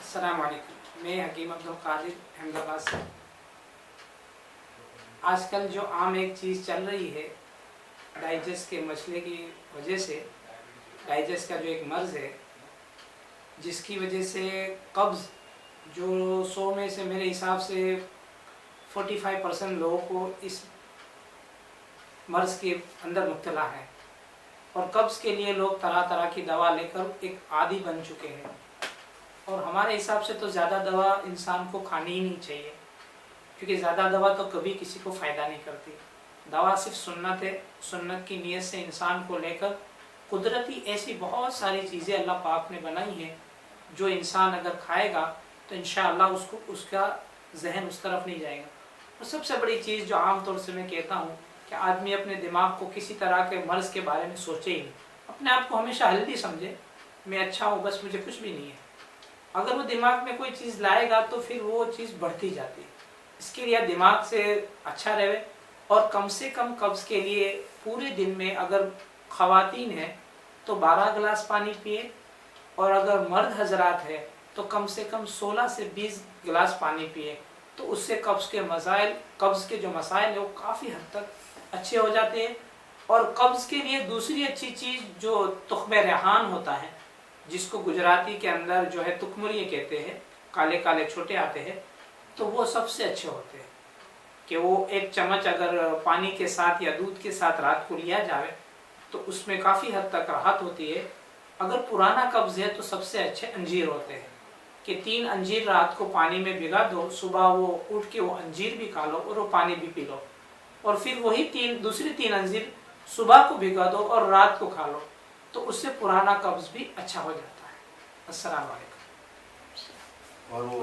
अस्सलाम वालेकुम। मैं हकीम अब्दुल कादिर अहमदाबाद से। आजकल जो आम एक चीज़ चल रही है डाइजेस्ट के मसले की वजह से, डाइजेस्ट का जो एक मर्ज़ है जिसकी वजह से कब्ज़ जो 100 में से मेरे हिसाब से 45% लोगों को इस मर्ज़ के अंदर मुब्तला है और कब्ज़ के लिए लोग तरह तरह की दवा लेकर एक आदी बन चुके हैं। और हमारे हिसाब से तो ज़्यादा दवा इंसान को खानी ही नहीं चाहिए, क्योंकि ज़्यादा दवा तो कभी किसी को फ़ायदा नहीं करती। दवा सिर्फ सुन्नत है, सुन्नत की नीयत से इंसान को लेकर कुदरती ऐसी बहुत सारी चीज़ें अल्लाह पाक ने बनाई हैं जो इंसान अगर खाएगा तो इंशाअल्लाह उसका जहन उस तरफ नहीं जाएगा। और सबसे बड़ी चीज़ जो आम तौर से मैं कहता हूँ कि आदमी अपने दिमाग को किसी तरह के मर्ज़ के बारे में सोचे ही नहीं, अपने आप को हमेशा हेल्दी समझे, मैं अच्छा हूँ बस, मुझे कुछ भी नहीं है। अगर वो दिमाग में कोई चीज़ लाएगा तो फिर वो चीज़ बढ़ती जाती है। इसके लिए दिमाग से अच्छा रहे और कम से कम कब्ज़ के लिए पूरे दिन में अगर ख़वातीन है तो 12 गिलास पानी पिए और अगर मर्द हजरात है तो कम से कम 16 से 20 गिलास पानी पिए, तो उससे कब्ज़ के जो मसाइल है वो काफ़ी हद तक अच्छे हो जाते हैं। और कब्ज़ के लिए दूसरी अच्छी चीज़ जो तुख्मे रेहान होता है, जिसको गुजराती के अंदर जो है तुकमुरिये कहते हैं, काले काले छोटे आते हैं, तो वो सबसे अच्छे होते हैं कि वो एक चम्मच अगर पानी के साथ या दूध के साथ रात को लिया जाए तो उसमें काफ़ी हद तक राहत होती है। अगर पुराना कब्ज़ है तो सबसे अच्छे अंजीर होते हैं कि 3 अंजीर रात को पानी में भिगा दो, सुबह वो उठ के वो अंजीर भी खा लो और वो पानी भी पी लो, और फिर वही दूसरी 3 अंजीर सुबह को भिगा दो और रात को खा लो, तो उससे पुराना कब्ज़ भी अच्छा हो जाता है। अस्सलाम वालेकुम। और वो